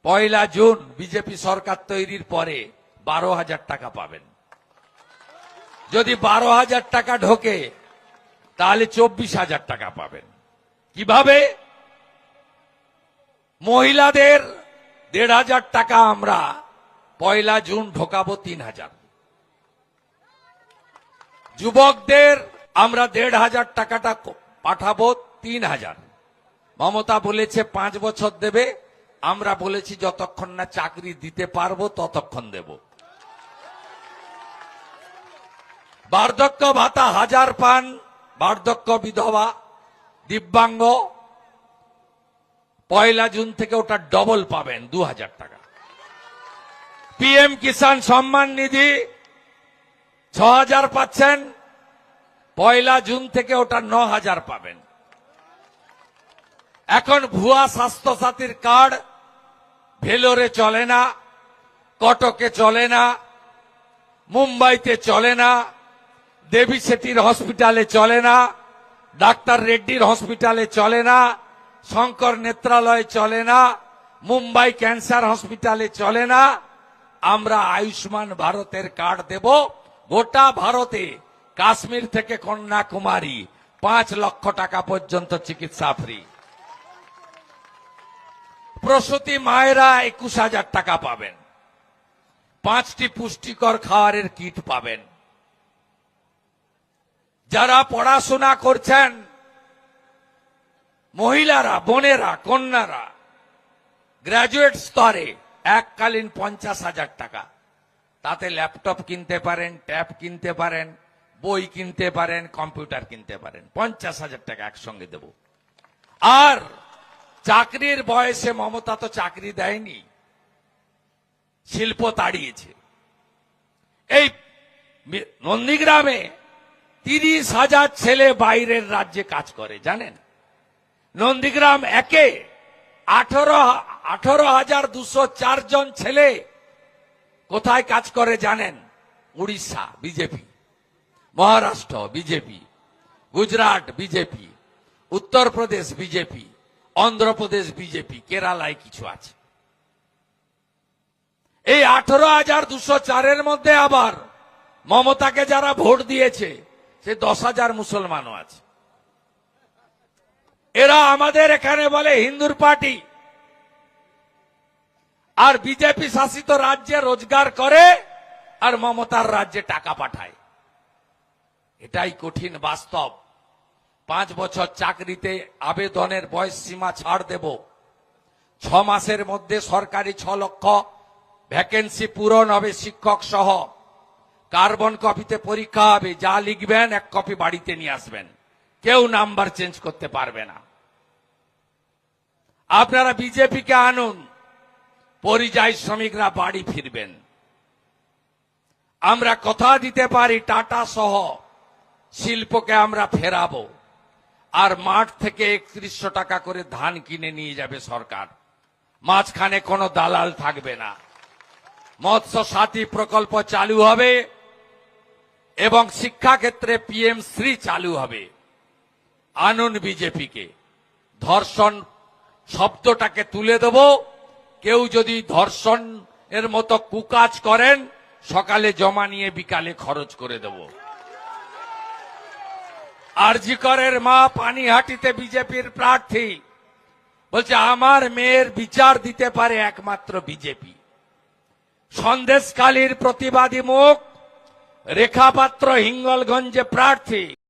পয়লা June BJP সরকার তৈরির পরে 12,000 টাকা পাবেন। যদি 12,000 টাকা ঢোকে তাহলে 24,000 টাকা পাবেন। কিভাবে? মহিলাদের 1,500 টাকা আমরা পয়লা জুন ঢোকাবো 3,000। যুবকদের আমরা 1,500 টাকাটা পাঠাবো 3,000। মমতা বলেছে 5 বছর দেবে, আমরা বলেছি যতক্ষণ না চাকরি দিতে পারবো ততক্ষণ দেব। বার্ধক্য ভাতা 1000 পান, বার্ধক্য বিধবা দিব্যাঙ্গ পয়লা জুন থেকে ওটা ডবল পাবেন, 2,000 টাকা। পিএম কিষাণ সম্মান নিধি 6,000 পাচ্ছেন, পয়লা জুন থেকে ওটা 9,000 পাবেন। এখন ভুয়া স্বাস্থ্য সাথীর কার্ড ভেলোরে চলে না, কটকে চলে না, মুম্বাইতে চলে না, দেবী শেঠির হসপিটালে চলে না, ডাক্তার রেড্ডির হসপিটালে চলে না, শঙ্কর নেত্রালয়ে চলে না, মুম্বাই ক্যান্সার হসপিটালে চলে না। আমরা আয়ুষ্মান ভারতের কার্ড দেব গোটা ভারতে, কাশ্মীর থেকে কন্যাকুমারী 5 লক্ষ টাকা পর্যন্ত চিকিৎসা ফ্রি। প্রসূতি মায়েরা 21,000 টাকা পাবেন, 5টি পুষ্টিকর খাবারের কিট পাবেন। যারা পড়াশোনা করছেন মহিলারা, বোনেরা, কন্যারা গ্রাজুয়েট স্তরে এককালীন 50,000 টাকা, তাতে ল্যাপটপ কিনতে পারেন, ট্যাব কিনতে পারেন, বই কিনতে পারেন, কম্পিউটার কিনতে পারেন। 50,000 টাকা একসঙ্গে দেব। আর চাকরির বয়সে মমতা তো চাকরি দেয়নি, শিল্প তাড়িয়েছে। এই নন্দীগ্রামে 30,000 ছেলে বাইরের রাজ্যে কাজ করে, জানেন? নন্দীগ্রাম একে 18,204 জন ছেলে কোথায় কাজ করে জানেন? Orissa BJP, Maharashtra BJP, Gujarat BJP, Uttar Pradesh BJP, Andhra Pradesh BJP, কেরালায় কিছু আছে। এই 18,204-এর মধ্যে আবার মমতাকে যারা ভোট দিয়েছে সে 10,000 মুসলমানও আছে। এরা আমাদের এখানে বলে হিন্দুর পার্টি, আর বিজেপি শাসিত রাজ্যে রোজগার করে আর মমতার রাজ্যে টাকা পাঠায়। এটাই কঠিন বাস্তব। 5 বছর চাকরিতে আবেদনের বয়স সীমা ছাড় দেব। 6 মাসের মধ্যে সরকারি 6 লক্ষ ভ্যাকেন্সি পূরণ হবে শিক্ষক সহ। কার্বন কপিতে পরীক্ষা হবে, যা লিখবেন 1 কপি বাড়িতে নিয়ে আসবেন, কেউ নাম্বার চেঞ্জ করতে পারবে না। আপনারা বিজেপিকে আনুন, পরিযায়ী শ্রমিকরা বাড়ি ফিরবেন। আমরা কথা দিতে পারি টাটা সহ শিল্পকে আমরা ফেরাবো, আর মাঠ থেকে 3100 টাকা করে ধান কিনে নিয়ে যাবে সরকার। মাঝখানে কোনো দালাল থাকবে না। মৎস্য সাথী প্রকল্প চালু হবে এবং শিক্ষাক্ষেত্রে পিএম শ্রী চালু হবে। আনুন বিজেপিকে। ধর্ষণ শব্দটাকে তুলে দেব। কেউ যদি ধর্ষণ এর মতো কুকাজ করেন, সকালে জমা নিয়ে বিকালে খরচ করে দেব। আরজি করের মা পানিহাটিতে বিজেপির প্রার্থী বলছে আমার মেয়ের বিচার দিতে পারে একমাত্র বিজেপি। সন্দেশখালীর প্রতিবাদী মুখ রেখা পাত্র হিঙ্গলগঞ্জে প্রার্থী।